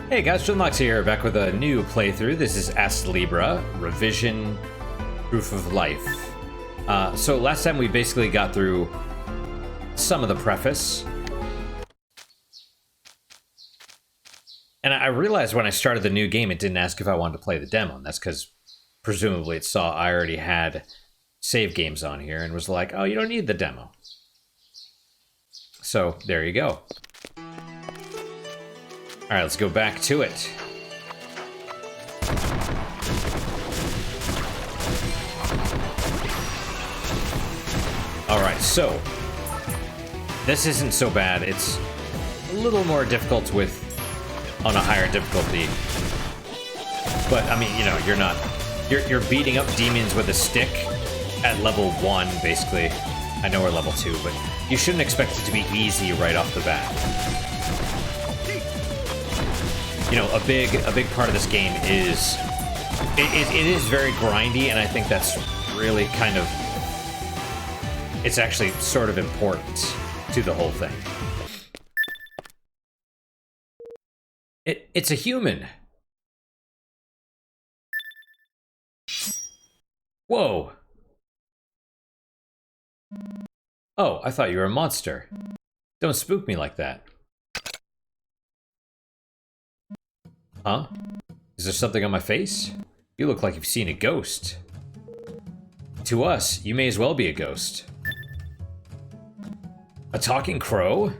Hey guys, Junlox here, back with a new playthrough. This is Astlibra, Revision Proof of Life. So last time we basically got through some of the preface. And I realized when I started the new game, it didn't ask if I wanted to play the demo. And that's because presumably it saw I already had save games on here and was like, oh, you don't need the demo. So there you go. Alright, let's go back to it. Alright, so this isn't so bad. It's a little more difficult on a higher difficulty. But I mean, you know, you're beating up demons with a stick at level 1, basically. I know we're level 2, but you shouldn't expect it to be easy right off the bat. You know, a big part of this game is it is very grindy, and I think that's really kind of, it's actually sort of important to the whole thing. It's a human. Whoa. Oh, I thought you were a monster. Don't spook me like that. Huh? Is there something on my face? You look like you've seen a ghost. To us, you may as well be a ghost. A talking crow?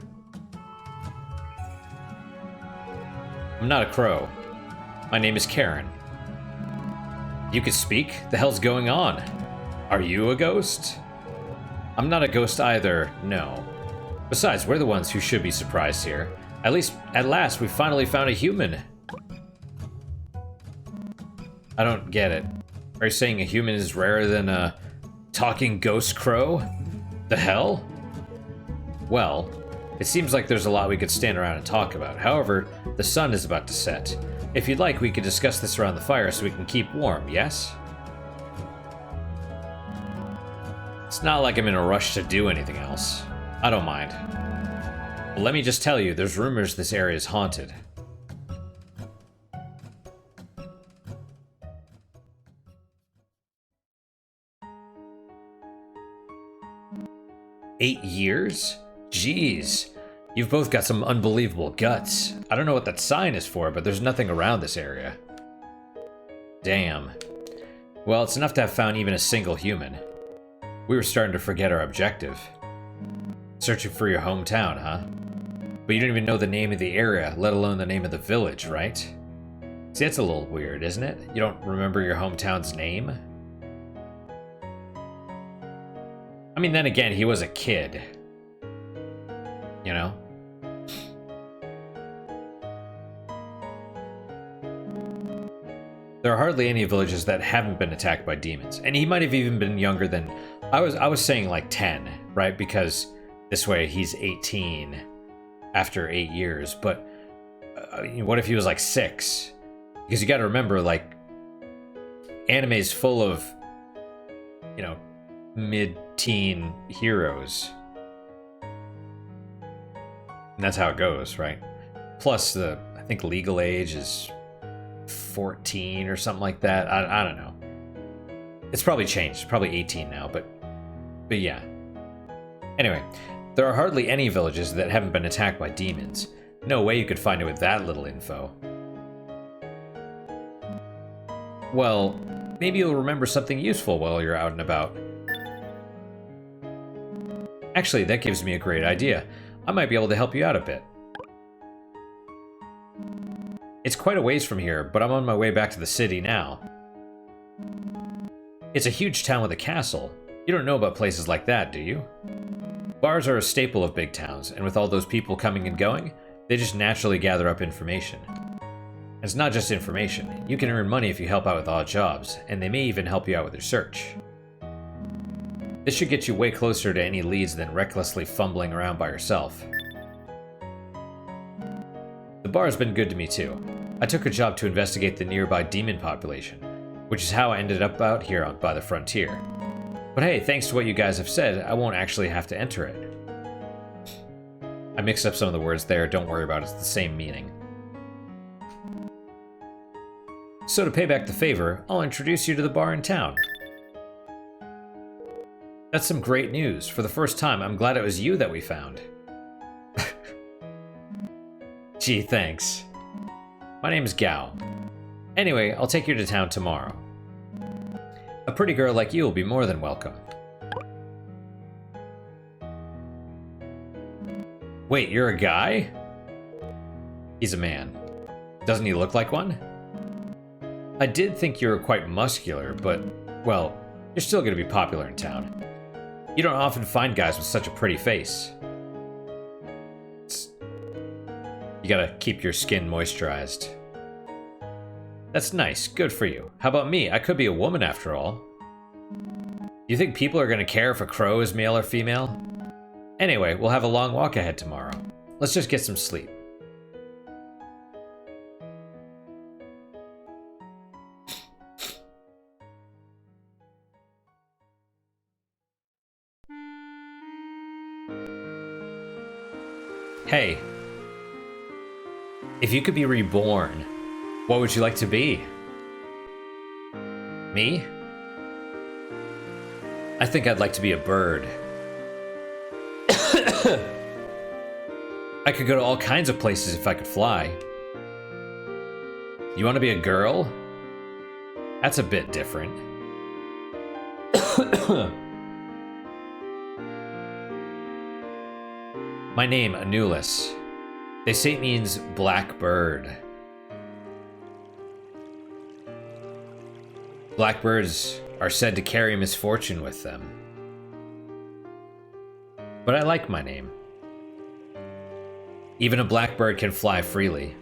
I'm not a crow. My name is Karen. You can speak? The hell's going on? Are you a ghost? I'm not a ghost either, no. Besides, we're the ones who should be surprised here. At last, we finally found a human. I don't get it. Are you saying a human is rarer than a talking ghost crow? The hell? Well, it seems like there's a lot we could stand around and talk about. However, the sun is about to set. If you'd like, we could discuss this around the fire so we can keep warm, yes? It's not like I'm in a rush to do anything else. I don't mind. But let me just tell you, there's rumors this area is haunted. 8 years? Jeez. You've both got some unbelievable guts. I don't know what that sign is for, but there's nothing around this area. Damn. Well, it's enough to have found even a single human. We were starting to forget our objective. Searching for your hometown, huh? But you don't even know the name of the area, let alone the name of the village, right? See, that's a little weird, isn't it? You don't remember your hometown's name? I mean, then again, he was a kid. You know? There are hardly any villages that haven't been attacked by demons. And he might have even been younger than... I was saying like 10, right? Because this way he's 18 after 8 years. But what if he was like 6? Because you gotta remember, like, anime is full of, you know, mid-teen heroes. And that's how it goes, right? Plus, I think legal age is 14 or something like that. I don't know. It's probably changed. It's probably 18 now, but yeah. Anyway, there are hardly any villages that haven't been attacked by demons. No way you could find it with that little info. Well, maybe you'll remember something useful while you're out and about. Actually, that gives me a great idea. I might be able to help you out a bit. It's quite a ways from here, but I'm on my way back to the city now. It's a huge town with a castle. You don't know about places like that, do you? Bars are a staple of big towns, and with all those people coming and going, they just naturally gather up information. And it's not just information. You can earn money if you help out with odd jobs, and they may even help you out with your search. This should get you way closer to any leads than recklessly fumbling around by yourself. The bar's been good to me too. I took a job to investigate the nearby demon population, which is how I ended up out here by the frontier. But hey, thanks to what you guys have said, I won't actually have to enter it. I mixed up some of the words there, don't worry about it, it's the same meaning. So to pay back the favor, I'll introduce you to the bar in town. That's some great news. For the first time, I'm glad it was you that we found. Gee, thanks. My name's Gao. Anyway, I'll take you to town tomorrow. A pretty girl like you will be more than welcome. Wait, you're a guy? He's a man. Doesn't he look like one? I did think you were quite muscular, but, well, you're still going to be popular in town. You don't often find guys with such a pretty face. You gotta keep your skin moisturized. That's nice, good for you. How about me? I could be a woman after all. You think people are gonna care if a crow is male or female? Anyway, we'll have a long walk ahead tomorrow. Let's just get some sleep. Hey, if you could be reborn, what would you like to be? Me? I think I'd like to be a bird. I could go to all kinds of places if I could fly. You want to be a girl? That's a bit different. My name, Anulus. They say it means black bird. Blackbirds are said to carry misfortune with them. But I like my name. Even a blackbird can fly freely.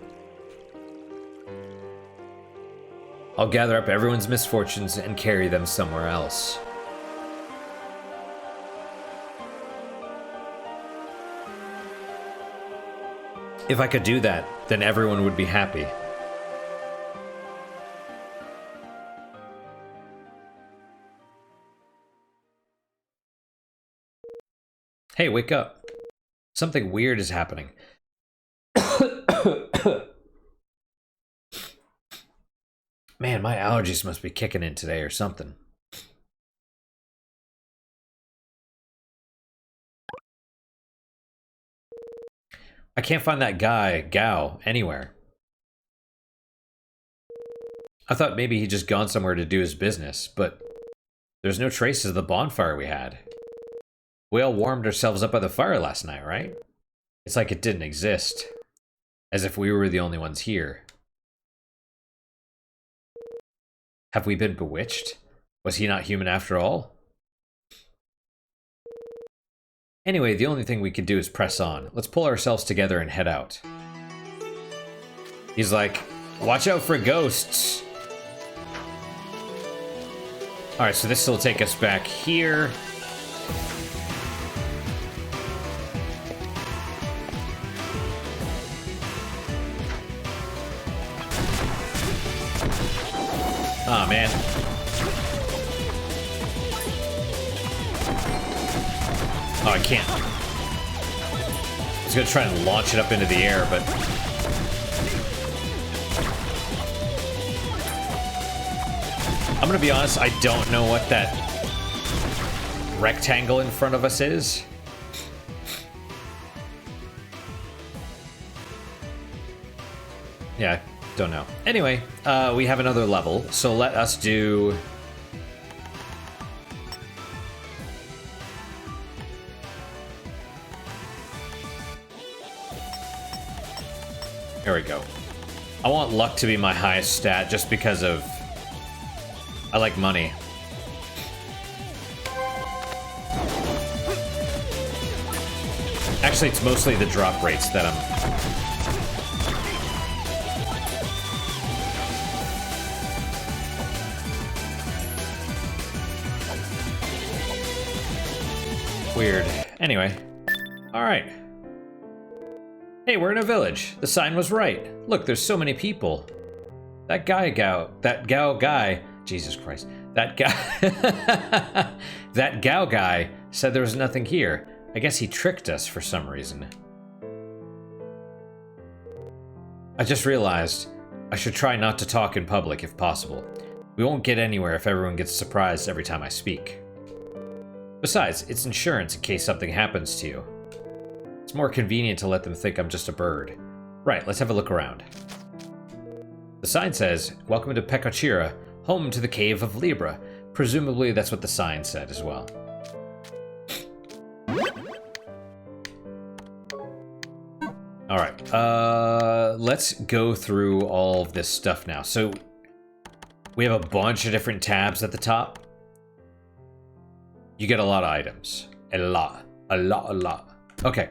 I'll gather up everyone's misfortunes and carry them somewhere else. If I could do that, then everyone would be happy. Hey, wake up. Something weird is happening. Man, my allergies must be kicking in today or something. I can't find that guy, Gao, anywhere. I thought maybe he'd just gone somewhere to do his business, but there's no traces of the bonfire we had. We all warmed ourselves up by the fire last night, right? It's like it didn't exist. As if we were the only ones here. Have we been bewitched? Was he not human after all? Anyway, the only thing we could do is press on. Let's pull ourselves together and head out. He's like, watch out for ghosts. Alright, so this will take us back here. Aw, man. Oh, I can't. I was gonna try and launch it up into the air, but... I'm gonna be honest, I don't know what that rectangle in front of us is. Yeah, don't know. Anyway, we have another level, so let us do... There we go. I want luck to be my highest stat just because of... I like money. Actually, it's mostly the drop rates that I'm... Weird. Anyway. Alright. Hey, we're in a village. The sign was right. Look, there's so many people. That Gao guy... Jesus Christ. That guy... that Gao guy said there was nothing here. I guess he tricked us for some reason. I just realized I should try not to talk in public if possible. We won't get anywhere if everyone gets surprised every time I speak. Besides, it's insurance in case something happens to you. It's more convenient to let them think I'm just a bird. Right, let's have a look around. The sign says, "Welcome to Pekachira, home to the Cave of Libra." Presumably that's what the sign said as well. Alright, let's go through all of this stuff now. So, we have a bunch of different tabs at the top. You get a lot of items. A lot. Okay.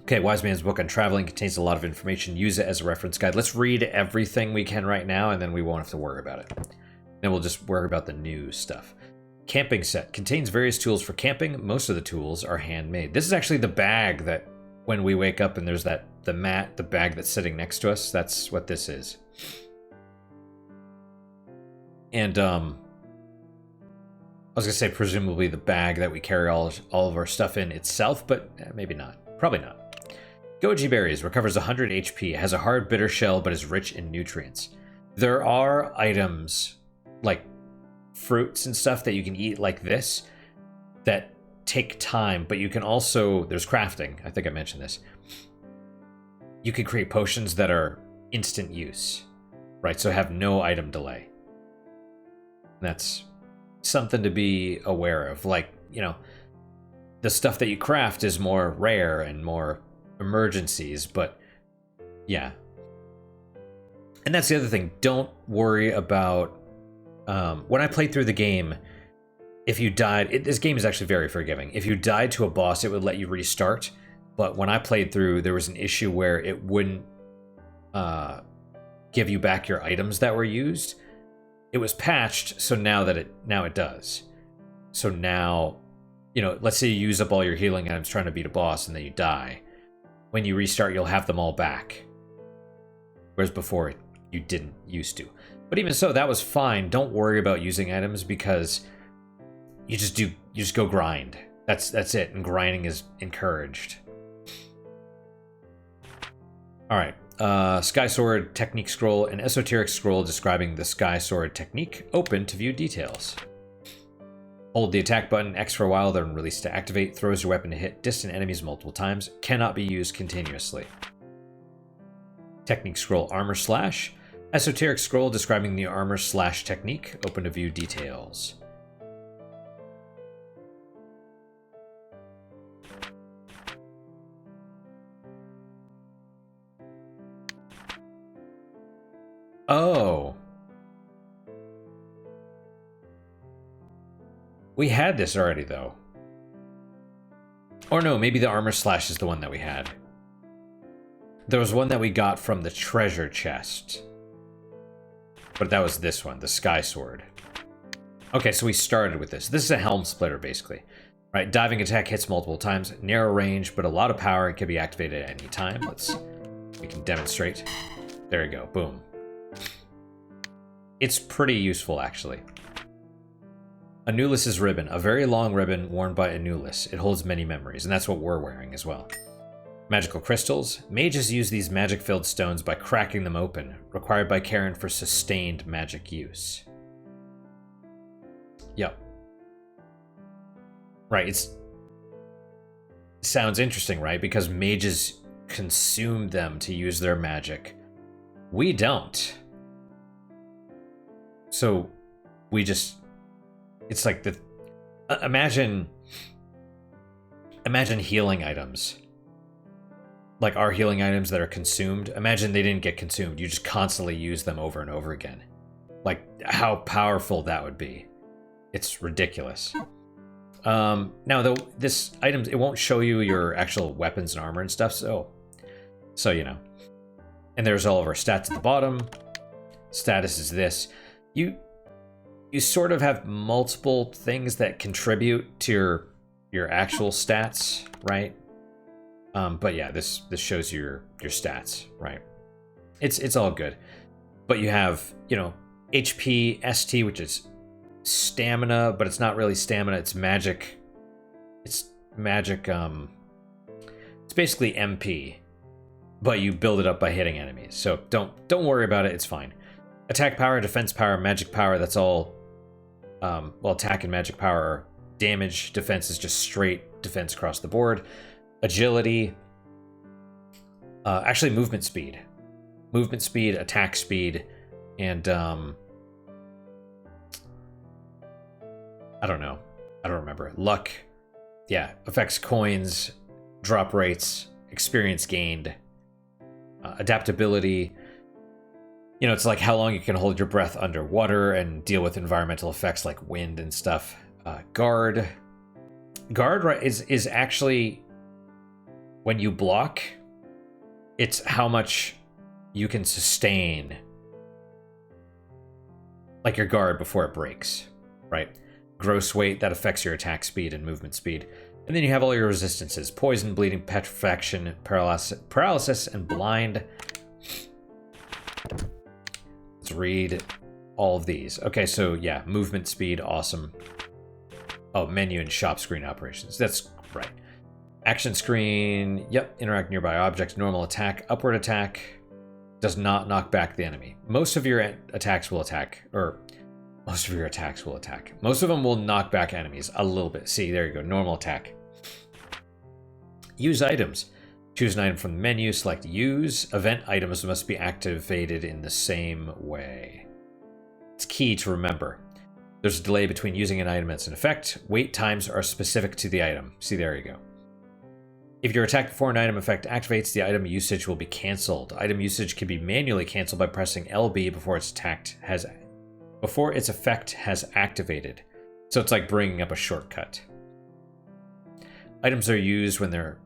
Okay, Wise Man's Book on Traveling contains a lot of information. Use it as a reference guide. Let's read everything we can right now, and then we won't have to worry about it. Then we'll just worry about the new stuff. Camping set. Contains various tools for camping. Most of the tools are handmade. This is actually the bag that, when we wake up and there's the bag that's sitting next to us, that's what this is. And, I was gonna say presumably the bag that we carry all of our stuff in itself, but maybe not. Probably not. Goji berries recovers 100 HP, has a hard bitter shell, but is rich in nutrients. There are items like fruits and stuff that you can eat like this that take time, but you can also, there's crafting. I think I mentioned this. You can create potions that are instant use, right? So have no item delay. That's something to be aware of. Like, you know, the stuff that you craft is more rare and more emergencies, but yeah. And that's the other thing. Don't worry about, when I played through the game, if you died, this game is actually very forgiving. If you died to a boss, it would let you restart. But when I played through, there was an issue where it wouldn't give you back your items that were used. It was patched, so now it does. So now, you know, let's say you use up all your healing items trying to beat a boss and then you die. When you restart, you'll have them all back. Whereas before, you didn't used to. But even so, that was fine. Don't worry about using items because you just go grind. That's it, and grinding is encouraged. Alright. Sky Sword Technique Scroll, an esoteric scroll describing the Sky Sword technique. Open to view details. Hold the attack button X for a while, then release to activate. Throws your weapon to hit distant enemies multiple times. Cannot be used continuously. Technique Scroll Armor Slash. Esoteric scroll describing the Armor Slash technique. Open to view details. Oh. We had this already, though. Or no, maybe the Armor Slash is the one that we had. There was one that we got from the treasure chest. But that was this one, the Sky Sword. Okay, so we started with this. This is a Helm Splitter, basically. Right, diving attack hits multiple times. Narrow range, but a lot of power and can be activated at any time. We can demonstrate. There you go, boom. It's pretty useful, actually. Anulus's ribbon, a very long ribbon worn by Anulus. It holds many memories, and that's what we're wearing as well. Magical crystals. Mages use these magic-filled stones by cracking them open, required by Karen for sustained magic use. Yep. Right, it sounds interesting, right? Because mages consume them to use their magic. We don't. So, we just... It's like the... Imagine healing items. Like our healing items that are consumed. Imagine they didn't get consumed. You just constantly use them over and over again. Like, how powerful that would be. It's ridiculous. Now, though, this item, it won't show you your actual weapons and armor and stuff, so you know. And there's all of our stats at the bottom. Status is this. You sort of have multiple things that contribute to your actual stats, right? But yeah, this shows your stats, right? It's all good. But you have, you know, HP, ST, which is stamina, but it's not really stamina, it's magic. It's magic, it's basically MP. but you build it up by hitting enemies. So don't worry about it. It's fine. Attack power, defense power, magic power. That's all. Well, attack and magic power are damage. Defense is just straight defense across the board. Agility. Actually, movement speed. Movement speed, attack speed, and I don't know. I don't remember. Luck. Yeah, affects coins, drop rates, experience gained, adaptability. You know, it's like how long you can hold your breath underwater and deal with environmental effects like wind and stuff. Guard. Guard, right, is actually when you block, it's how much you can sustain, like your guard before it breaks, right? Gross weight, that affects your attack speed and movement speed. And then you have all your resistances: poison, bleeding, petrifaction, paralysis, and blind. Let's read all of these. Okay, so yeah, movement speed, awesome. Oh, menu and shop screen operations. That's right. Action screen, yep, interact nearby objects, normal attack, upward attack, does not knock back the enemy. Most of your attacks will attack, or most of your attacks will attack. Most of them will knock back enemies a little bit. See, there you go, normal attack. Use items. Choose an item from the menu, select use. Event items must be activated in the same way. It's key to remember. There's a delay between using an item and its effect. Wait times are specific to the item. See, there you go. If you're attacked before an item effect activates, the item usage will be cancelled. Item usage can be manually cancelled by pressing LB before its effect has activated. So it's like bringing up a shortcut. Items are used when their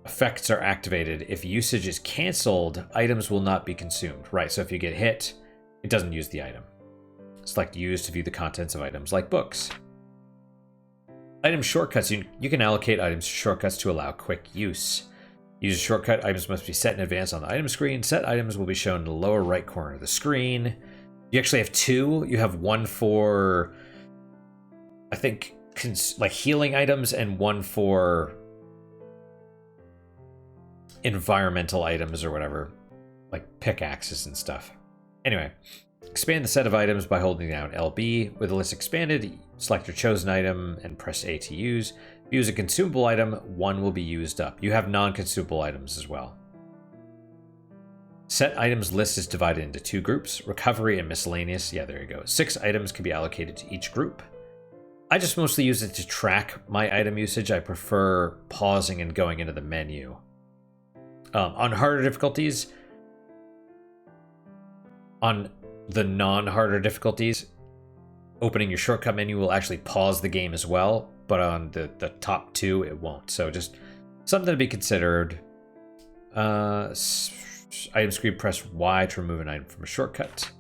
effects are activated. If usage is cancelled, items will not be consumed. Right, so if you get hit, it doesn't use the item. Select use to view the contents of items like books. Item shortcuts. You can allocate items to shortcuts to allow quick use. Use a shortcut. Items must be set in advance on the item screen. Set items will be shown in the lower right corner of the screen. You actually have two. You have one for, I think, like healing items, and one for environmental items or whatever, like pickaxes and stuff. Anyway, expand the set of items by holding down LB. With the list expanded, select your chosen item and press A to use. If you use a consumable item, one will be used up. You have non-consumable items as well. Set items list is divided into two groups: recovery and miscellaneous. Yeah, there you go. 6 items can be allocated to each group. I just mostly use it to track my item usage. I prefer pausing and going into the menu. On harder difficulties, on the non-harder difficulties, opening your shortcut menu will actually pause the game as well, but on the top 2 it won't. So just something to be considered. Item screen, press Y to remove an item from a shortcut.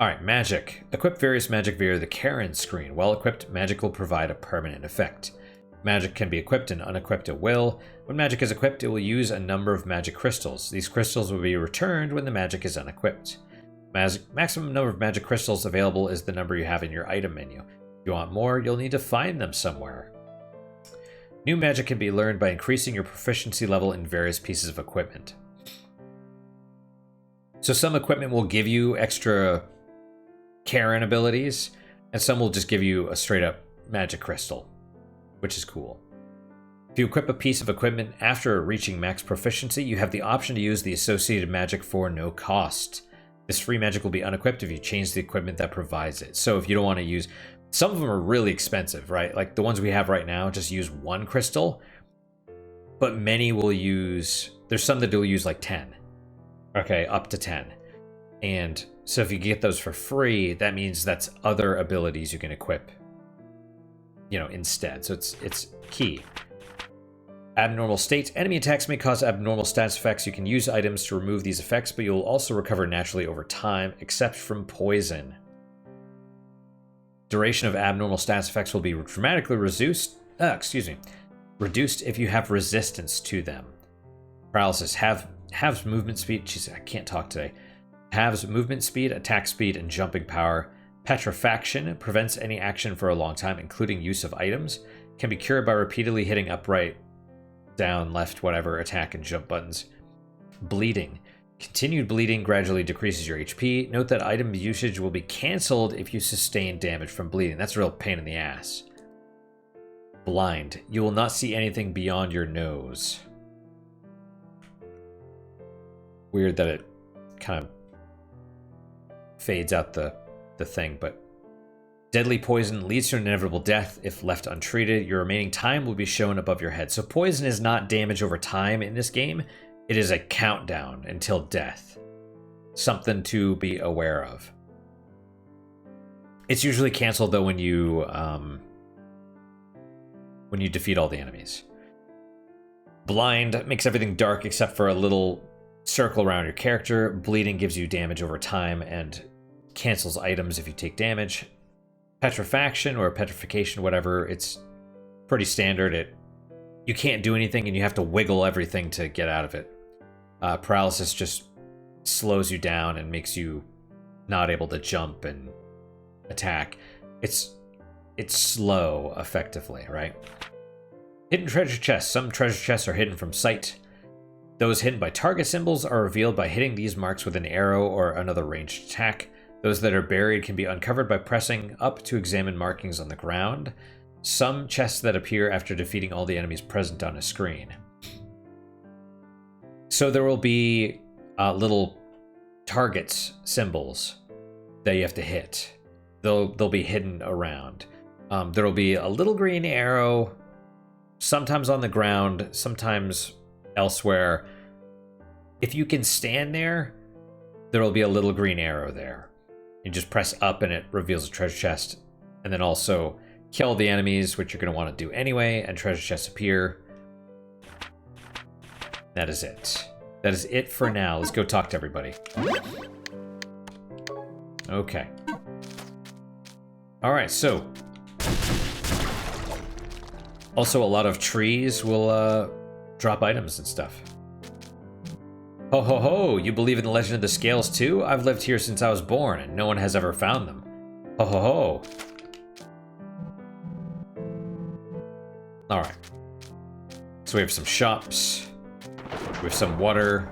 Alright, magic. Equip various magic via the Karen screen. Well equipped, magic will provide a permanent effect. Magic can be equipped and unequipped at will. When magic is equipped, it will use a number of magic crystals. These crystals will be returned when the magic is unequipped. Maximum number of magic crystals available is the number you have in your item menu. If you want more, you'll need to find them somewhere. New magic can be learned by increasing your proficiency level in various pieces of equipment. So some equipment will give you extra Karen abilities, and some will just give you a straight up magic crystal, which is cool. If you equip a piece of equipment after reaching max proficiency, you have the option to use the associated magic for no cost. This free magic will be unequipped if you change the equipment that provides it. So if you don't want to use, some of them are really expensive, right? Like the ones we have right now just use 1 crystal, but many will use, there's some that will use like 10. Okay, up to 10. And so if you get those for free, that means that's other abilities you can equip, you know, instead. So it's key. Abnormal states. Enemy attacks may cause abnormal stats effects. You can use items to remove these effects, but you'll also recover naturally over time, except from poison. Duration of abnormal stats effects will be dramatically reduced if you have resistance to them. Paralysis halves movement speed. Jeez, I can't talk today. Halves movement speed, attack speed, and jumping power. Petrifaction prevents any action for a long time, including use of items. Can be cured by repeatedly hitting upright down, left, whatever, attack and jump buttons. Bleeding. Continued bleeding gradually decreases your HP. Note that item usage will be cancelled if you sustain damage from bleeding. That's a real pain in the ass. Blind. You will not see anything beyond your nose. Weird that it kind of fades out the thing, but deadly poison leads to an inevitable death if left untreated. Your remaining time will be shown above your head. So poison is not damage over time in this game. It is a countdown until death. Something to be aware of. It's usually canceled though when you defeat all the enemies. Blind makes everything dark except for a little circle around your character. Bleeding gives you damage over time and cancels items if you take damage. Petrifaction or petrification, whatever, it's pretty standard. You can't do anything and you have to wiggle everything to get out of it. Paralysis just slows you down and makes you not able to jump and attack. It's slow, effectively, right? Hidden treasure chests. Some treasure chests are hidden from sight. Those hidden by target symbols are revealed by hitting these marks with an arrow or another ranged attack. Those that are buried can be uncovered by pressing up to examine markings on the ground. Some chests that appear after defeating all the enemies present on a screen. So there will be little targets, symbols that you have to hit. They'll be hidden around. There will be a little green arrow, sometimes on the ground, sometimes elsewhere. If you can stand there, there will be a little green arrow there. You just press up and it reveals a treasure chest. And then also kill the enemies, which you're going to want to do anyway, and treasure chests appear. That is it. That is it for now. Let's go talk to everybody. Okay. Alright, so. Also, a lot of trees will drop items and stuff. Ho ho ho, you believe in the legend of the scales too? I've lived here since I was born and no one has ever found them. Ho ho ho. Alright. So we have some shops. We have some water.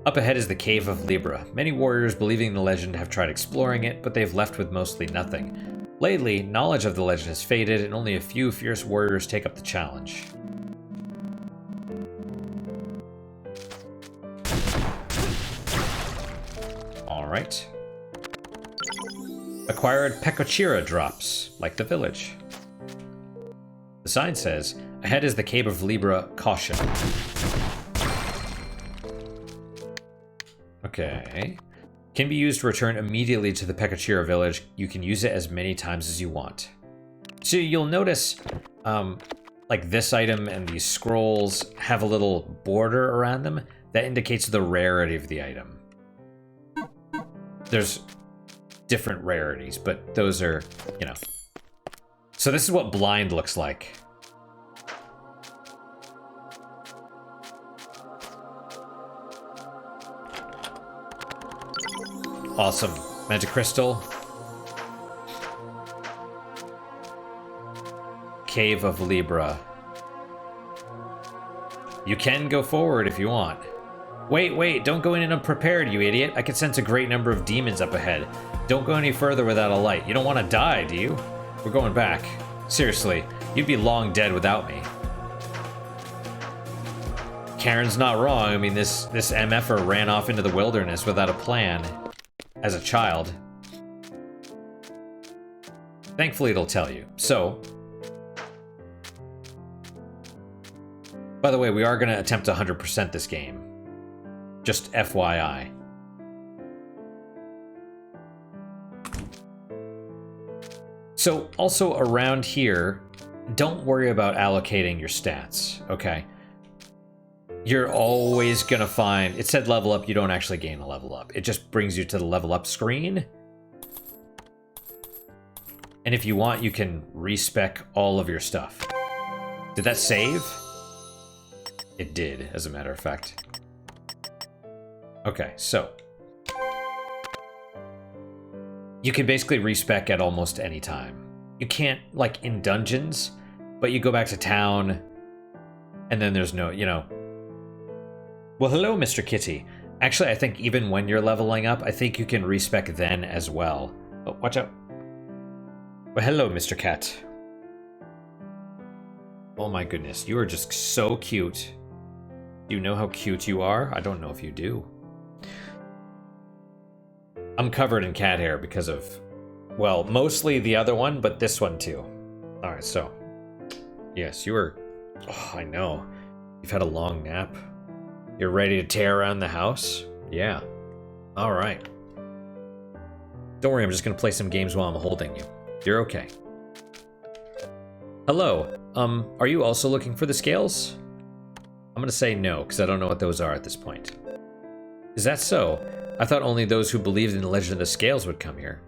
Up ahead is the Cave of Libra. Many warriors believing in the legend have tried exploring it, but they've left with mostly nothing. Lately, knowledge of the legend has faded and only a few fierce warriors take up the challenge. Alright. Acquired Pecochira drops, like the village. The sign says, ahead is the Cave of Libra, caution. Okay. Can be used to return immediately to the Pecochira village. You can use it as many times as you want. So you'll notice, like this item and these scrolls have a little border around them that indicates the rarity of the item. There's different rarities, but those are, you know. So this is what blind looks like. Awesome. Magic crystal. Cave of Libra. You can go forward if you want. Wait, don't go in unprepared, you idiot. I can sense a great number of demons up ahead. Don't go any further without a light. You don't want to die, do you? We're going back. Seriously, you'd be long dead without me. Karen's not wrong. I mean, this MFer ran off into the wilderness without a plan. As a child. Thankfully, it'll tell you. So, by the way, we are going to attempt to 100% this game. Just FYI. So, also around here, don't worry about allocating your stats, okay? You're always gonna find, it said level up, you don't actually gain a level up. It just brings you to the level up screen. And if you want, you can respec all of your stuff. Did that save? It did, as a matter of fact. Okay, so. You can basically respec at almost any time. You can't, like, in dungeons, but you go back to town, And then there's no, you know... Well, hello, Mr. Kitty. Actually, I think even when you're leveling up, I think you can respec then as well. Oh, watch out. Well, hello, Mr. Cat. Oh my goodness, you are just so cute. Do you know how cute you are? I don't know if you do. I'm covered in cat hair because of, well, mostly the other one, but this one too. Alright, so. Yes, you are... Oh, I know. You've had a long nap. You're ready to tear around the house? Yeah. Alright. Don't worry, I'm just gonna play some games while I'm holding you. You're okay. Hello. Are you also looking for the scales? I'm gonna say no, because I don't know what those are at this point. Is that so? I thought only those who believed in the legend of the scales would come here.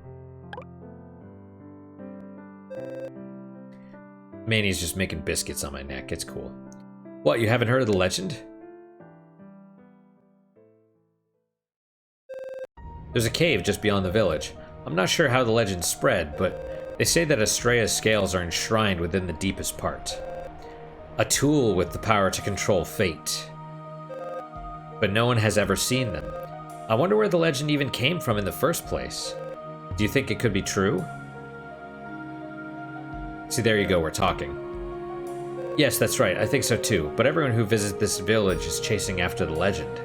Manny's just making biscuits on my neck. It's cool. What, you haven't heard of the legend? There's a cave just beyond the village. I'm not sure how the legend spread, but they say that Estrella's scales are enshrined within the deepest part. A tool with the power to control fate. But no one has ever seen them. I wonder where the legend even came from in the first place. Do you think it could be true? See, there you go, we're talking. Yes, that's right, I think so too, but everyone who visits this village is chasing after the legend.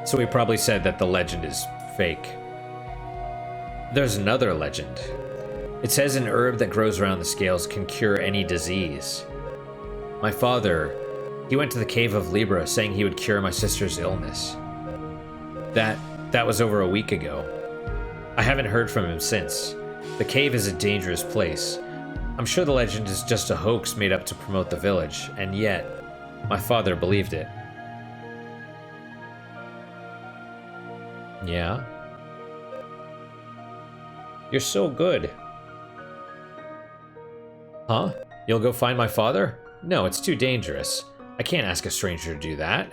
So we probably said that the legend is fake. There's another legend. It says an herb that grows around the scales can cure any disease. My father, he went to the cave of Libra saying he would cure my sister's illness. That was over a week ago. I haven't heard from him since. The cave is a dangerous place. I'm sure the legend is just a hoax made up to promote the village, and yet, my father believed it. Yeah? You're so good. Huh? You'll go find my father? No, it's too dangerous. I can't ask a stranger to do that.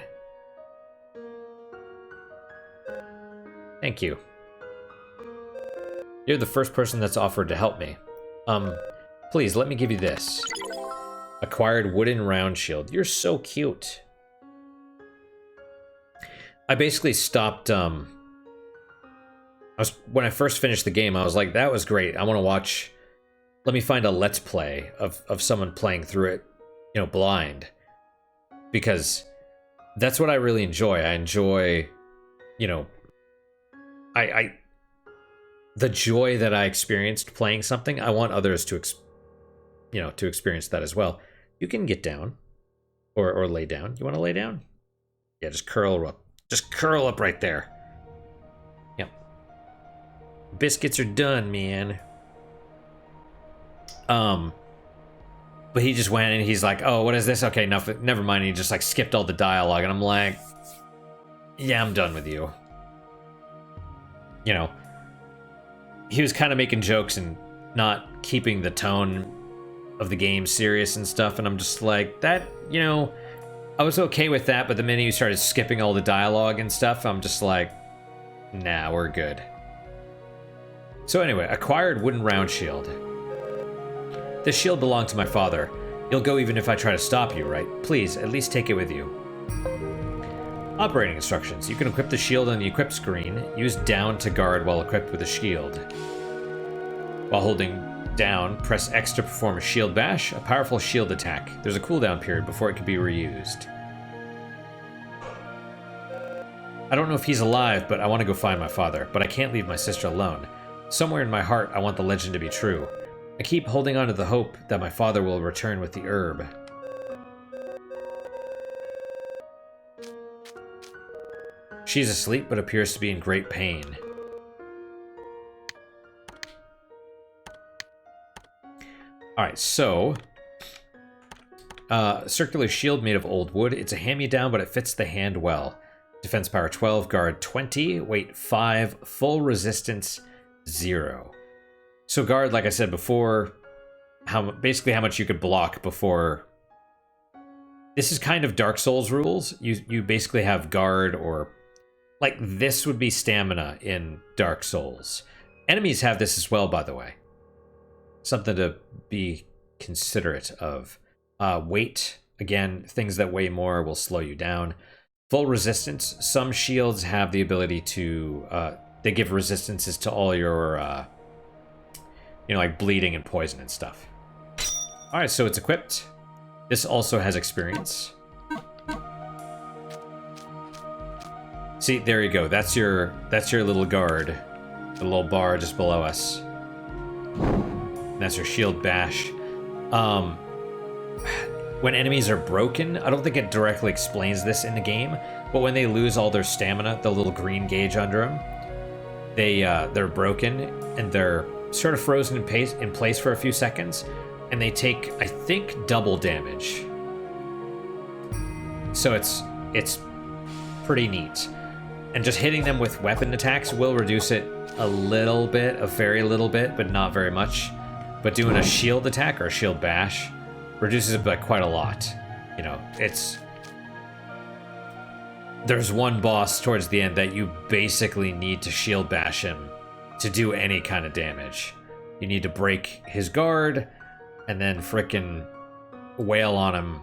Thank you. You're the first person that's offered to help me. Please, let me give you this. Acquired wooden round shield. You're so cute. I basically stopped, when I first finished the game, I was like, that was great. I want to watch, let me find a let's play of someone playing through it, you know, blind. Because that's what I really enjoy. I enjoy, you know, the joy that I experienced playing something, I want others to, to experience that as well. You can get down, or lay down. You want to lay down? Yeah, just curl up. Just curl up right there. Yep. Biscuits are done, man. But he just went and he's like, oh, what is this? Okay, never mind. He just like skipped all the dialogue, and I'm like, yeah, I'm done with you. You know, he was kind of making jokes and not keeping the tone of the game serious and stuff, and I'm just like, that, you know, I was okay with that, but the minute you started skipping all the dialogue and stuff, I'm just like, nah, we're good. So anyway, acquired wooden round shield. This shield belonged to my father. You'll go even if I try to stop you, right? Please, at least take it with you. Operating instructions. You can equip the shield on the equip screen. Use down to guard while equipped with a shield. While holding down, press X to perform a shield bash, a powerful shield attack. There's a cooldown period before it can be reused. I don't know if he's alive, but I want to go find my father. But I can't leave my sister alone. Somewhere in my heart, I want the legend to be true. I keep holding on to the hope that my father will return with the herb. She's asleep, but appears to be in great pain. Alright, so... circular shield made of old wood. It's a hand-me-down, but it fits the hand well. Defense power 12, guard 20, weight 5, full resistance 0. So guard, like I said before, basically how much you could block before... This is kind of Dark Souls rules. You basically have guard, or... Like, this would be stamina in Dark Souls. Enemies have this as well, by the way. Something to be considerate of. Weight, again, things that weigh more will slow you down. Full resistance. Some shields have the ability to, they give resistances to all your, like bleeding and poison and stuff. All right, so it's equipped. This also has experience. See, there you go. That's your little guard. The little bar just below us. And that's your shield bash. When enemies are broken, I don't think it directly explains this in the game, but when they lose all their stamina, the little green gauge under them, they're broken and they're sort of frozen in place for a few seconds, and they take, I think, double damage. So it's pretty neat. And just hitting them with weapon attacks will reduce it a little bit, a very little bit, but not very much. But doing a shield attack or a shield bash reduces it by quite a lot. There's one boss towards the end that you basically need to shield bash him to do any kind of damage. You need to break his guard and then frickin' wail on him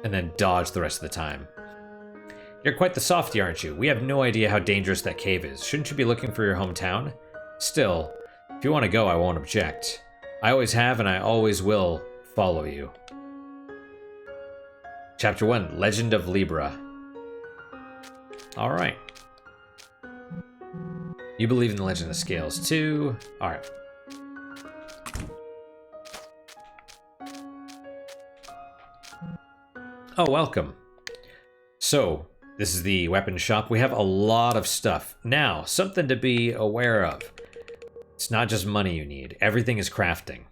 and then dodge the rest of the time. You're quite the softy, aren't you? We have no idea how dangerous that cave is. Shouldn't you be looking for your hometown? Still, if you want to go, I won't object. I always have and I always will follow you. Chapter 1, Legend of Libra. Alright. You believe in the Legend of the Scales too. Alright. Oh, welcome. So, this is the weapon shop. We have a lot of stuff. Now, something to be aware of. It's not just money you need. Everything is crafting.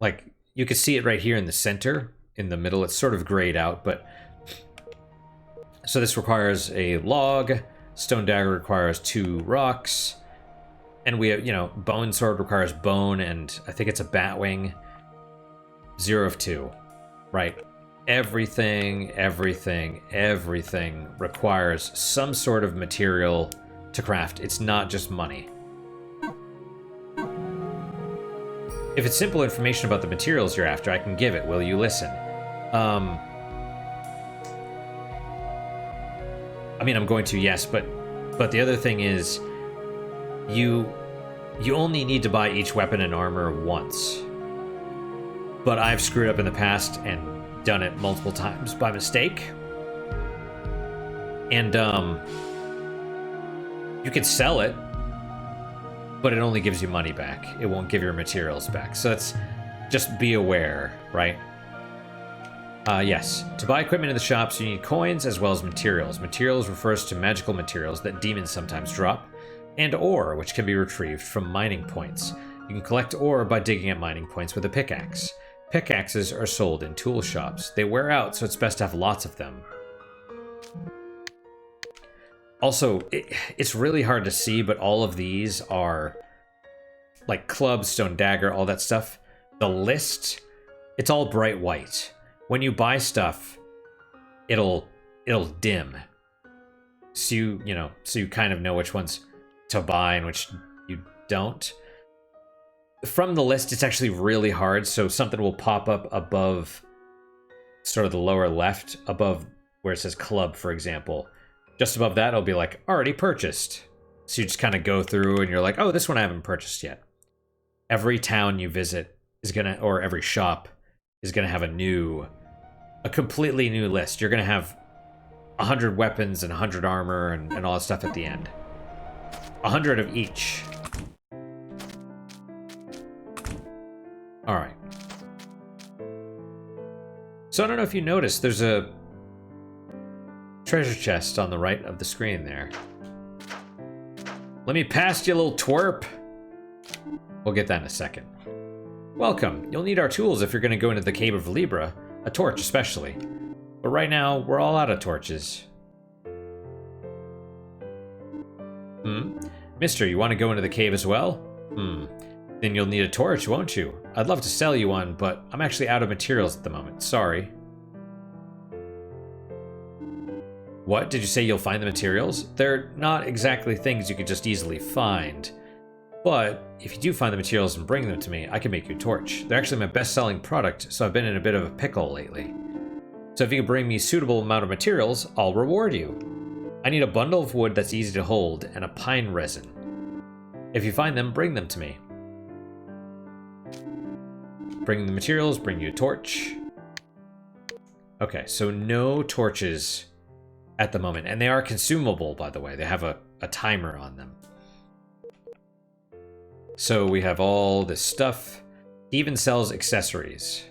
Like, you can see it right here in the center, in the middle. It's sort of grayed out, but... So this requires a log. Stone dagger requires 2 rocks. And we have, bone sword requires bone, and I think it's a bat wing. 0 of 2. Right. Everything requires some sort of material to craft. It's not just money. If it's simple information about the materials you're after, I can give it. Will you listen? I'm going to, yes, but the other thing is, you only need to buy each weapon and armor once. But I've screwed up in the past and done it multiple times by mistake. And you could sell it, but it only gives you money back. It won't give your materials back. So that's just be aware, right? Yes. To buy equipment in the shops, you need coins as well as materials. Materials refers to magical materials that demons sometimes drop, and ore, which can be retrieved from mining points. You can collect ore by digging at mining points with a pickaxe. Pickaxes are sold in tool shops. They wear out, so it's best to have lots of them. Also, it's really hard to see, but all of these are like club, stone dagger, all that stuff. The list, it's all bright white. When you buy stuff, it'll dim. So you kind of know which ones to buy and which you don't. From the list, it's actually really hard, so something will pop up above sort of the lower left, above where it says club, for example. Just above that, it'll be like, already purchased. So you just kind of go through and you're like, oh, this one I haven't purchased yet. Every town you visit is gonna, or every shop is gonna have a completely new list. You're gonna have 100 weapons and 100 armor and all that stuff at the end. 100 of each. Alright. So I don't know if you noticed, there's a treasure chest on the right of the screen there. Let me past you, little twerp. We'll get that in a second. Welcome. You'll need our tools if you're going to go into the Cave of Libra, a torch especially. But right now, we're all out of torches. Mister, you want to go into the cave as well? Then you'll need a torch, won't you? I'd love to sell you one, but I'm actually out of materials at the moment. Sorry. What? Did you say you'll find the materials? They're not exactly things you could just easily find. But if you do find the materials and bring them to me, I can make you a torch. They're actually my best-selling product, so I've been in a bit of a pickle lately. So if you can bring me a suitable amount of materials, I'll reward you. I need a bundle of wood that's easy to hold and a pine resin. If you find them, bring them to me. Bring the materials, bring you a torch. Okay, so no torches at the moment. And they are consumable, by the way. They have a timer on them. So we have all this stuff. He even sells accessories.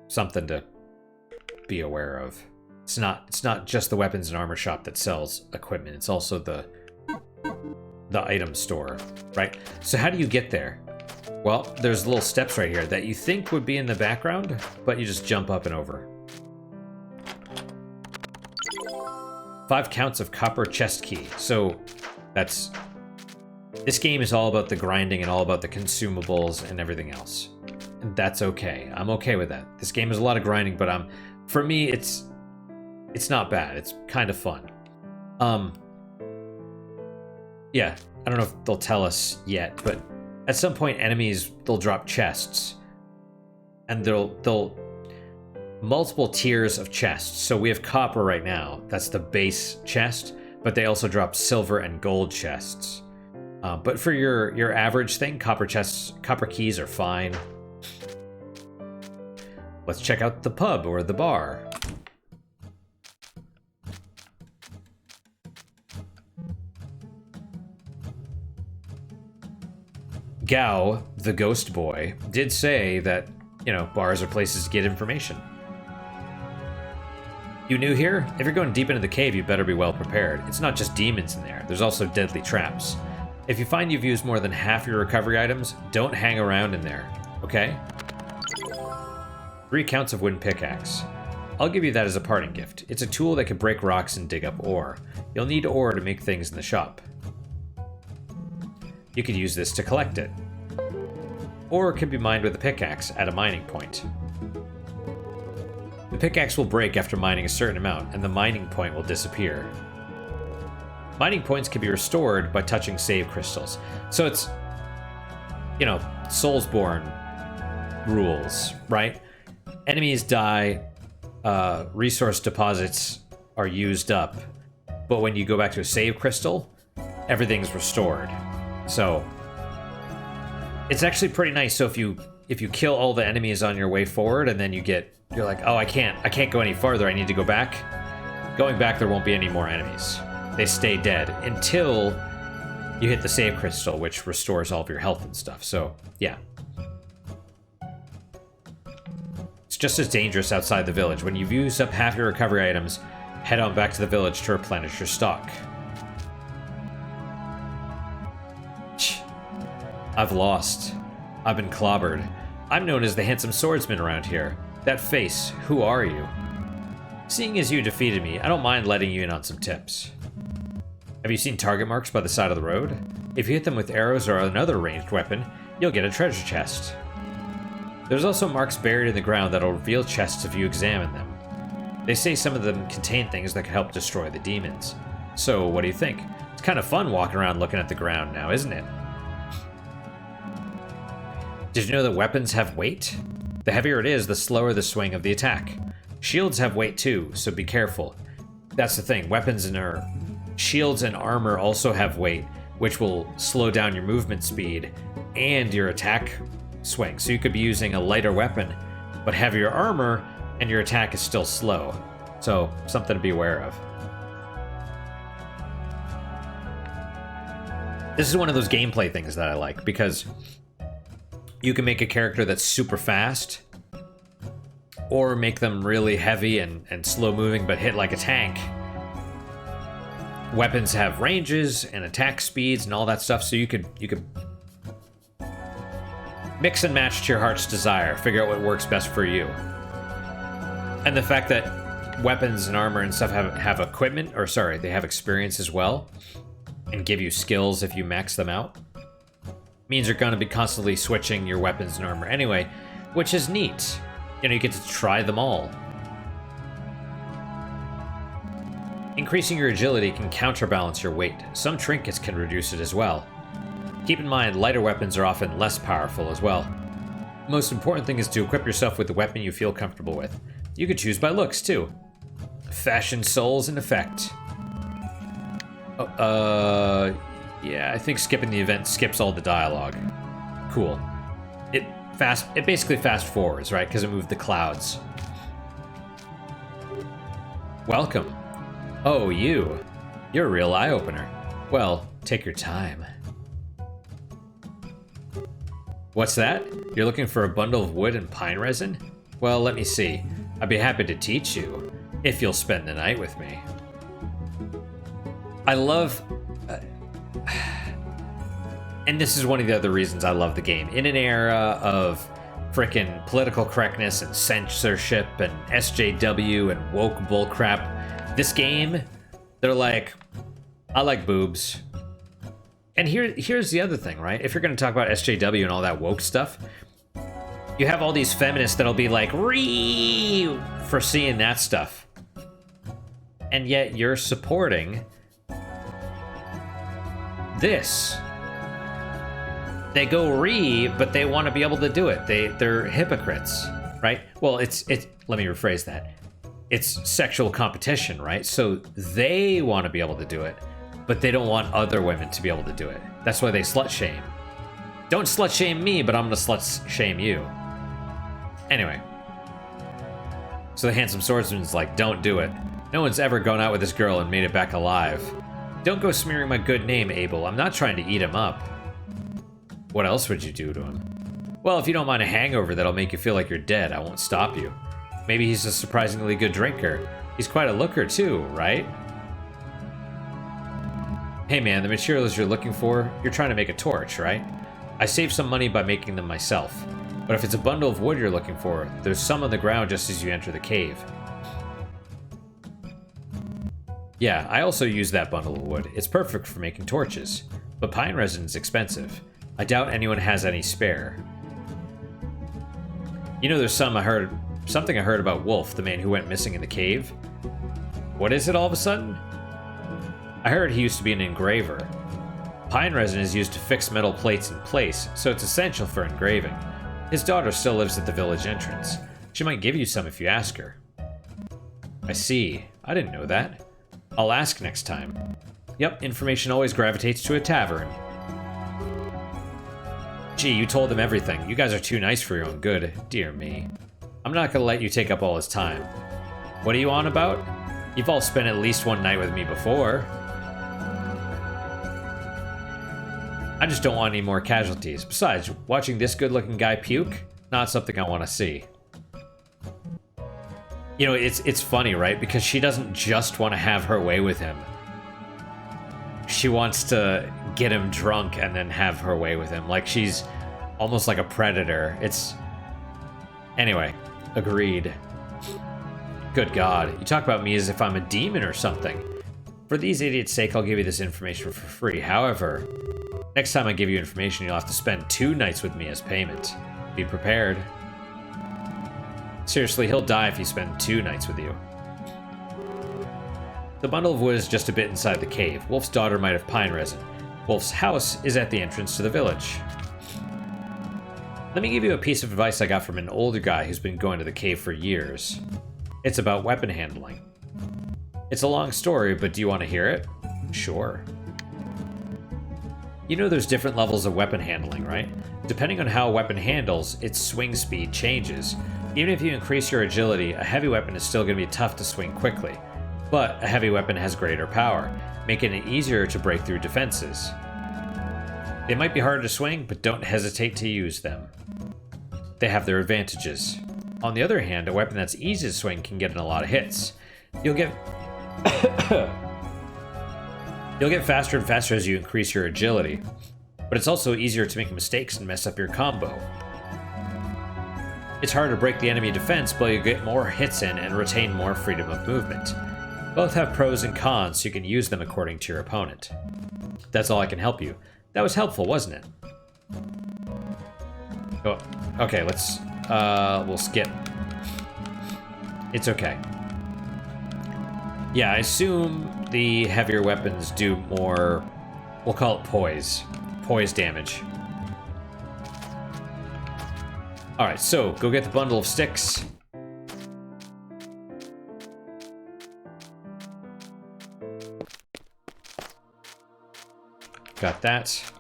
Something to be aware of. It's not just the weapons and armor shop that sells equipment. It's also the item store, right? So how do you get there? Well, there's little steps right here that you think would be in the background, but you just jump up and over. 5 counts of copper chest key. So that's... This game is all about the grinding and all about the consumables and everything else. And that's okay. I'm okay with that. This game is a lot of grinding, but for me, it's not bad. It's kind of fun. Yeah, I don't know if they'll tell us yet, but at some point they'll drop chests. And they'll multiple tiers of chests. So we have copper right now. That's the base chest, but they also drop silver and gold chests. But for your average thing, copper keys are fine. Let's check out the pub or the bar. Gao, the ghost boy, did say that, bars are places to get information. You new here? If you're going deep into the cave, you better be well prepared. It's not just demons in there. There's also deadly traps. If you find you've used more than half your recovery items, don't hang around in there, okay? 3 counts of wooden pickaxe. I'll give you that as a parting gift. It's a tool that can break rocks and dig up ore. You'll need ore to make things in the shop. You could use this to collect it. Ore can be mined with a pickaxe at a mining point. The pickaxe will break after mining a certain amount, and the mining point will disappear. Mining points can be restored by touching save crystals. So it's, Soulsborne rules, right? Enemies die, resource deposits are used up, but when you go back to a save crystal, everything's restored. So it's actually pretty nice. So if you kill all the enemies on your way forward, and then you're like, oh, I can't go any farther, I need to go back. Going back, there won't be any more enemies. They stay dead until you hit the save crystal, which restores all of your health and stuff. So, yeah. It's just as dangerous outside the village. When you've used up half your recovery items, head on back to the village to replenish your stock. I've lost. I've been clobbered. I'm known as the handsome swordsman around here. That face, who are you? Seeing as you defeated me, I don't mind letting you in on some tips. Have you seen target marks by the side of the road? If you hit them with arrows or another ranged weapon, you'll get a treasure chest. There's also marks buried in the ground that'll reveal chests if you examine them. They say some of them contain things that can help destroy the demons. So, what do you think? It's kind of fun walking around looking at the ground now, isn't it? Did you know that weapons have weight? The heavier it is, the slower the swing of the attack. Shields have weight too, so be careful. That's the thing, shields and armor also have weight, which will slow down your movement speed and your attack swing. So you could be using a lighter weapon, but heavier armor, and your attack is still slow. So, something to be aware of. This is one of those gameplay things that I like, because you can make a character that's super fast, or make them really heavy and slow moving but hit like a tank. Weapons have ranges and attack speeds and all that stuff, so you could mix and match to your heart's desire, figure out what works best for you. And the fact that weapons and armor and stuff have equipment, or sorry, they have experience as well, and give you skills if you max them out, means you're going to be constantly switching your weapons and armor anyway, which is neat. You get to try them all. Increasing your agility can counterbalance your weight. Some trinkets can reduce it as well. Keep in mind, lighter weapons are often less powerful as well. The most important thing is to equip yourself with the weapon you feel comfortable with. You could choose by looks, too. Fashion souls in effect. Yeah, I think skipping the event skips all the dialogue. Cool. It basically fast forwards, right? Because it moved the clouds. Welcome. Oh, you. You're a real eye-opener. Well, take your time. What's that? You're looking for a bundle of wood and pine resin? Well, let me see. I'd be happy to teach you, if you'll spend the night with me. I love... and this is one of the other reasons I love the game. In an era of frickin' political correctness and censorship and SJW and woke bullcrap, this game, they're like, I like boobs. And here's the other thing, right? If you're going to talk about SJW and all that woke stuff, you have all these feminists that'll be like, "Ree!" for seeing that stuff. And yet you're supporting this. They go "Ree," but they want to be able to do it. They're hypocrites, right? Well, it's let me rephrase that. It's sexual competition, right? So they want to be able to do it, but they don't want other women to be able to do it. That's why they slut shame. Don't slut shame me, but I'm gonna slut shame you. Anyway. So the handsome swordsman's like, don't do it. No one's ever gone out with this girl and made it back alive. Don't go smearing my good name, Abel. I'm not trying to eat him up. What else would you do to him? Well, if you don't mind a hangover that'll make you feel like you're dead, I won't stop you. Maybe he's a surprisingly good drinker. He's quite a looker too, right? Hey man, the materials you're looking for, you're trying to make a torch, right? I saved some money by making them myself. But if it's a bundle of wood you're looking for, there's some on the ground just as you enter the cave. Yeah, I also use that bundle of wood. It's perfect for making torches. But pine resin is expensive. I doubt anyone has any spare. You know, there's something I heard about Wolf, the man who went missing in the cave. What is it all of a sudden? I heard he used to be an engraver. Pine resin is used to fix metal plates in place, so it's essential for engraving. His daughter still lives at the village entrance. She might give you some if you ask her. I see. I didn't know that. I'll ask next time. Yep, information always gravitates to a tavern. Gee, you told him everything. You guys are too nice for your own good. Dear me. I'm not gonna let you take up all his time. What are you on about? You've all spent at least one night with me before. I just don't want any more casualties. Besides, watching this good-looking guy puke, not something I want to see. You know, it's funny, right? Because she doesn't just want to have her way with him. She wants to get him drunk and then have her way with him. Like she's almost like a predator. It's... Anyway, agreed. Good God, you talk about me as if I'm a demon or something. For these idiots' sake, I'll give you this information for free. However, next time I give you information, you'll have to spend 2 nights with me as payment. Be prepared. Seriously, he'll die if you spend 2 nights with you. The bundle of wood is just a bit inside the cave. Wolf's daughter might have pine resin. Wolf's house is at the entrance to the village. Let me give you a piece of advice I got from an older guy who's been going to the cave for years. It's about weapon handling. It's a long story, but do you want to hear it? Sure. You know there's different levels of weapon handling, right? Depending on how a weapon handles, its swing speed changes. Even if you increase your agility, a heavy weapon is still going to be tough to swing quickly. But a heavy weapon has greater power, making it easier to break through defenses. They might be harder to swing, but don't hesitate to use them. They have their advantages. On the other hand, a weapon that's easy to swing can get in a lot of hits. You'll get faster and faster as you increase your agility, but it's also easier to make mistakes and mess up your combo. It's harder to break the enemy defense, but you get more hits in and retain more freedom of movement. Both have pros and cons, so you can use them according to your opponent. That's all I can help you. That was helpful, wasn't it? Oh, okay, we'll skip. It's okay. Yeah, I assume the heavier weapons do more, we'll call it poise. poise damage. Alright, so go get the bundle of sticks. Got that.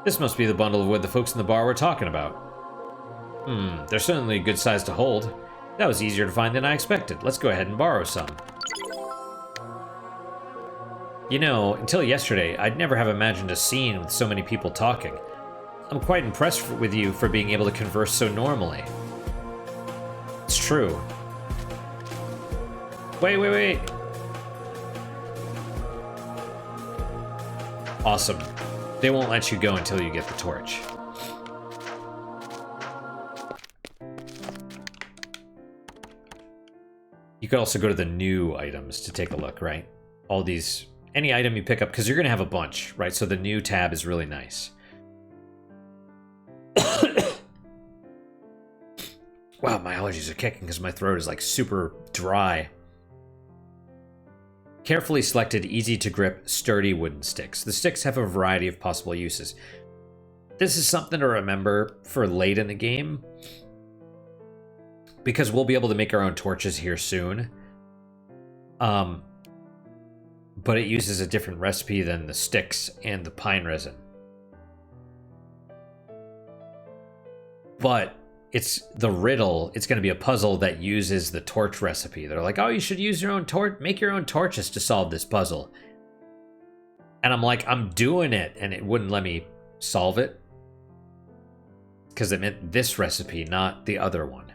This must be the bundle of wood the folks in the bar were talking about. They're certainly a good size to hold. That was easier to find than I expected. Let's go ahead and borrow some. You know, until yesterday, I'd never have imagined a scene with so many people talking. I'm quite impressed with you for being able to converse so normally. It's true. Wait. Awesome. They won't let you go until you get the torch. You could also go to the new items to take a look, right? All these, any item you pick up, because you're going to have a bunch, right? So the new tab is really nice. Wow, my allergies are kicking because my throat is like super dry. Carefully selected, easy to grip, sturdy wooden sticks. The sticks have a variety of possible uses. This is something to remember for late in the game, because we'll be able to make our own torches here soon. But it uses a different recipe than the sticks and the pine resin. But it's the riddle. It's going to be a puzzle that uses the torch recipe. They're like, oh, you should use your own make your own torches to solve this puzzle. And I'm like, I'm doing it. And it wouldn't let me solve it, because it meant this recipe, not the other one.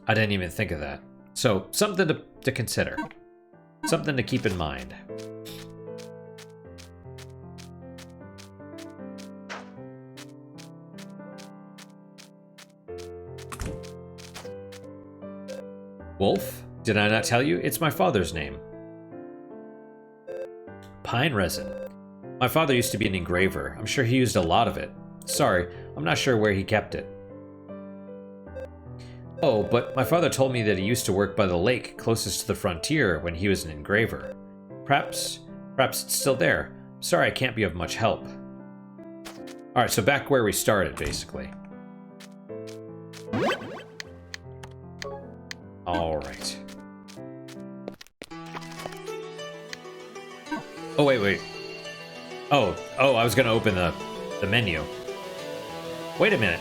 I didn't even think of that. So something to consider. Something to keep in mind. Wolf? Did I not tell you? It's my father's name. Pine resin. My father used to be an engraver. I'm sure he used a lot of it. Sorry, I'm not sure where he kept it. Oh, but my father told me that he used to work by the lake closest to the frontier when he was an engraver. Perhaps it's still there. Sorry, I can't be of much help. Alright, so back where we started, basically. Alright. Oh, wait. Oh, I was gonna open the menu. Wait a minute.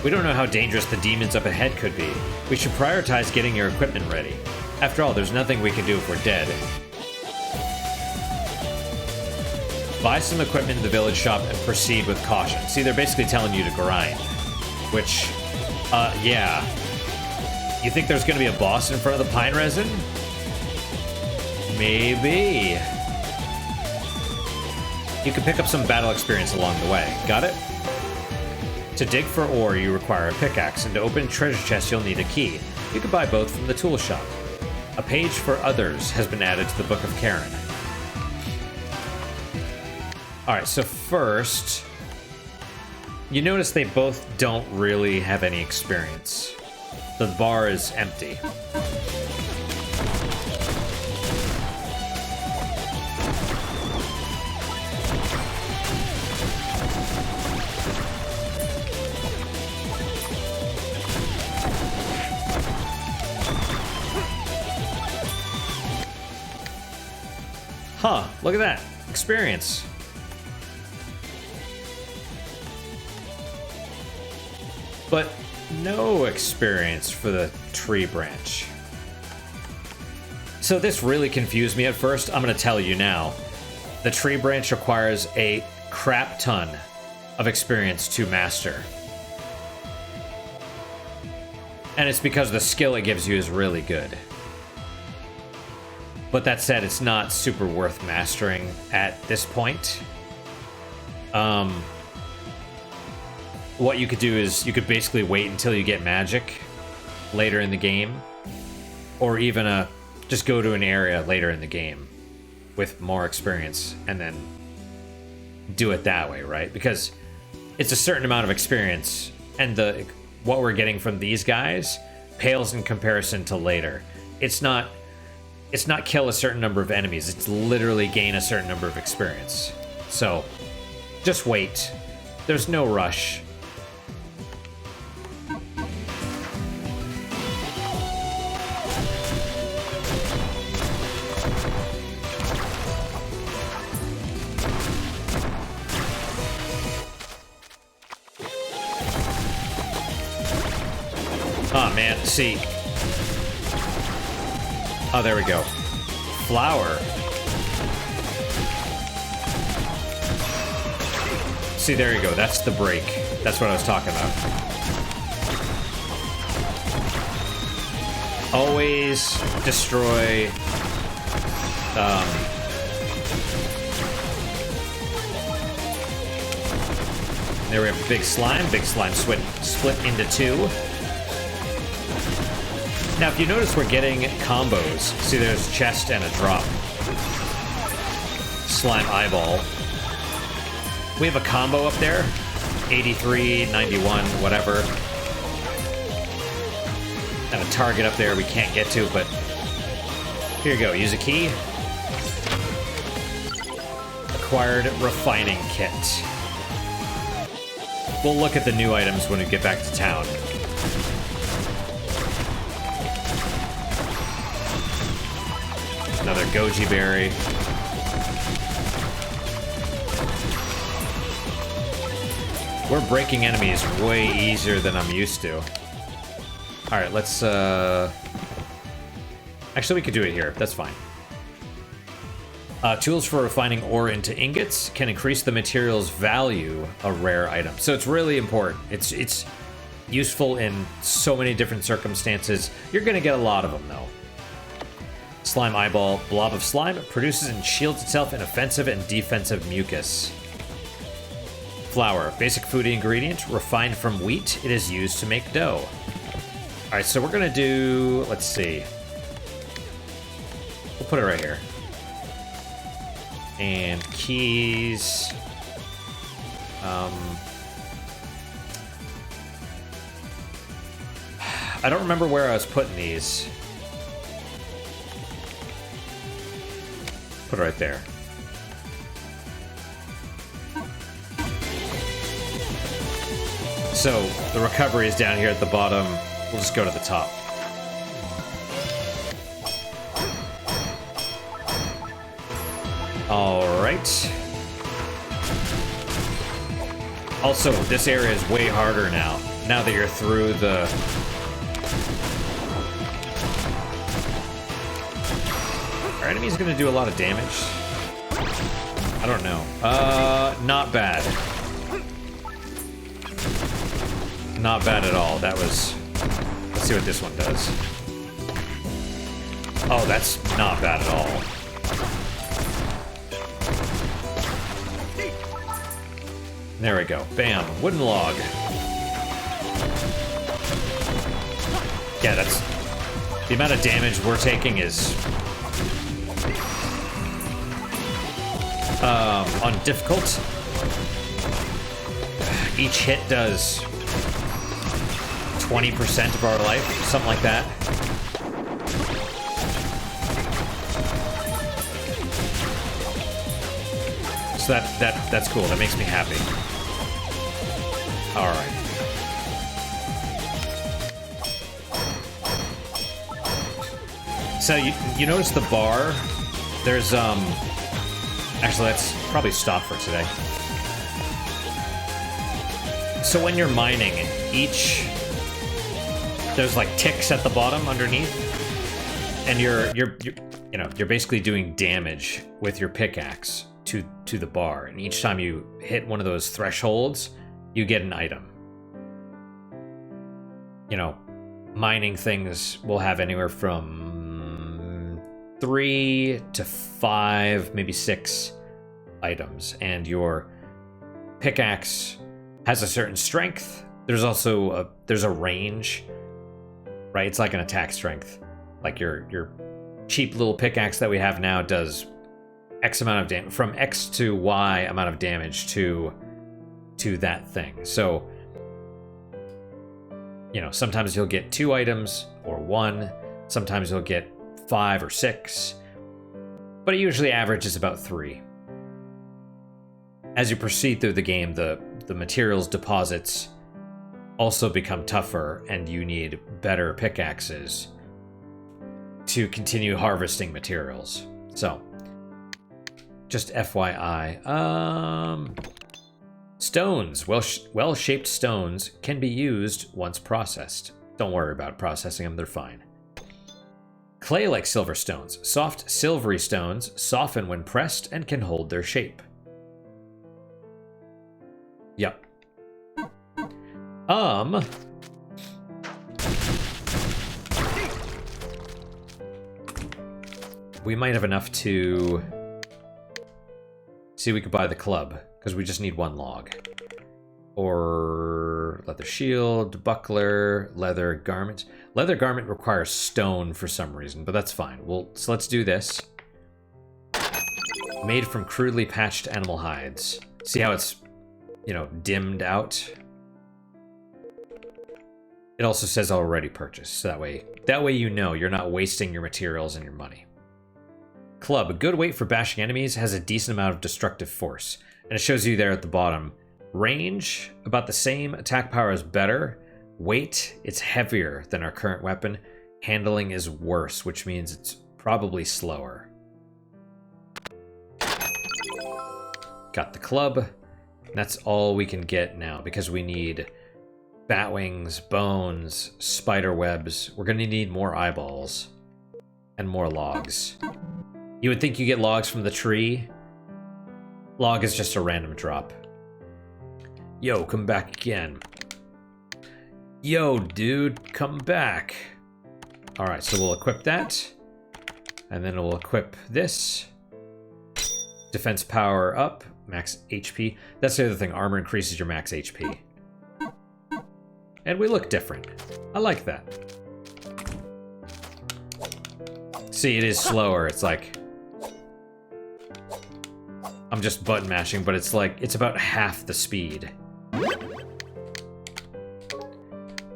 We don't know how dangerous the demons up ahead could be. We should prioritize getting your equipment ready. After all, there's nothing we can do if we're dead. Buy some equipment in the village shop and proceed with caution. See, they're basically telling you to grind. Which, yeah. You think there's gonna be a boss in front of the pine resin? Maybe. You can pick up some battle experience along the way. Got it? To dig for ore, you require a pickaxe, and to open treasure chests, you'll need a key. You can buy both from the tool shop. A page for others has been added to the Book of Karen. Alright, so first, you notice they both don't really have any experience. The bar is empty. Huh, look at that. Experience. But no experience for the tree branch. So this really confused me at first. I'm going to tell you now. The tree branch requires a crap ton of experience to master. And it's because the skill it gives you is really good. But that said, it's not super worth mastering at this point. What you could do is you could basically wait until you get magic later in the game, or even just go to an area later in the game with more experience and then do it that way, right? Because it's a certain amount of experience, and the what we're getting from these guys pales in comparison to later. It's not kill a certain number of enemies. It's literally gain a certain number of experience. So just wait. There's no rush. Oh man, see. Oh, there we go. Flower. See, there you go. That's the break. That's what I was talking about. Always destroy... there we have big slime. Big slime split into two. Now, if you notice, we're getting combos. See, there's chest and a drop. Slime eyeball. We have a combo up there. 83, 91, whatever. And a target up there we can't get to, but... Here you go, use a key. Acquired refining kit. We'll look at the new items when we get back to town. Another goji berry. We're breaking enemies way easier than I'm used to. Alright, let's actually, we could do it here. That's fine. Tools for refining ore into ingots can increase the material's value of rare items. So it's really important. It's useful in so many different circumstances. You're gonna get a lot of them though. Slime eyeball. Blob of slime produces and shields itself in offensive and defensive mucus. Flour. Basic food ingredient. Refined from wheat. It is used to make dough. Alright, so we're gonna do... Let's see. We'll put it right here. And keys... I don't remember where I was putting these. Put it right there. So, the recovery is down here at the bottom. We'll just go to the top. Alright. Also, this area is way harder now. Now that you're through the... Are enemies gonna do a lot of damage? I don't know. Not bad. Not bad at all. That was... Let's see what this one does. Oh, that's not bad at all. There we go. Bam. Wooden log. Yeah, that's... The amount of damage we're taking is... on difficult. Each hit does 20% of our life, something like that. So that's cool. That makes me happy. All right. So you notice the bar? There's actually, let's probably stop for today. So when you're mining, there's like ticks at the bottom underneath, and you're basically doing damage with your pickaxe to the bar, and each time you hit one of those thresholds, you get an item. You know, mining things will have anywhere from 3 to 5, maybe 6 items, and your pickaxe has a certain strength. There's also there's a range, right? It's like an attack strength. Like your cheap little pickaxe that we have now does X amount of damage, from X to Y amount of damage to that thing. So You know, sometimes you'll get 2 items or 1. Sometimes you'll get 5 or 6. But it usually averages about 3. As you proceed through the game, the materials deposits also become tougher, and you need better pickaxes to continue harvesting materials. So, just FYI. Stones. Well-shaped stones can be used once processed. Don't worry about processing them, they're fine. Clay-like silver stones. Soft, silvery stones soften when pressed and can hold their shape. Yep. We might have enough to see if we could buy the club, because we just need 1 log. Or leather shield, buckler, leather garment. Leather garment requires stone for some reason, but that's fine. So let's do this. Made from crudely patched animal hides. See how it's, you know, dimmed out? It also says already purchased, so that way you know you're not wasting your materials and your money. Club, a good weight for bashing enemies, has a decent amount of destructive force. And it shows you there at the bottom. Range, about the same. Attack power is better. Weight, it's heavier than our current weapon. Handling is worse, which means it's probably slower. Got the club. That's all we can get now, because we need bat wings, bones, spider webs. We're gonna need more eyeballs. And more logs. You would think you get logs from the tree. Log is just a random drop. Yo, come back again. Yo, dude, come back. Alright, so we'll equip that. And then we'll equip this. Defense power up, max HP. That's the other thing, armor increases your max HP. And we look different. I like that. See, it is slower. It's like... I'm just button mashing, but it's like, it's about half the speed.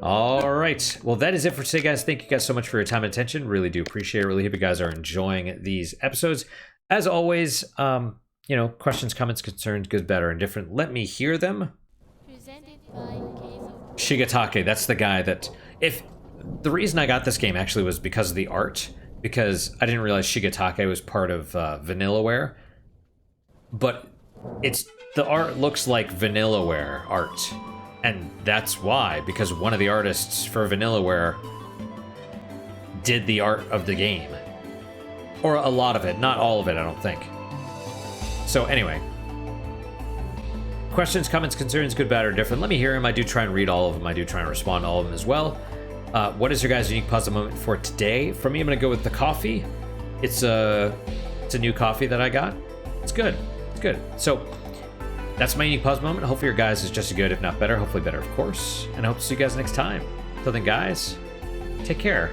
Alright, well that is it for today, guys. Thank you guys so much for your time and attention. Really do appreciate it. Really hope you guys are enjoying these episodes. As always, you know, questions, comments, concerns, good, better, and different. Let me hear them. Shigetake, that's the guy that... The reason I got this game actually was because of the art. Because I didn't realize Shigetake was part of Vanillaware. But the art looks like Vanillaware art. And that's why, because one of the artists for Vanillaware did the art of the game. Or a lot of it, not all of it, I don't think. So anyway. Questions, comments, concerns, good, bad, or different. Let me hear them. I do try and read all of them. I do try and respond to all of them as well. What is your guys' unique puzzle moment for today? For me, I'm going to go with the coffee. It's a new coffee that I got. It's good. It's good. So that's my unique puzzle moment. Hopefully your guys is just as good, if not better. Hopefully better, of course. And I hope to see you guys next time. Until then, guys, take care.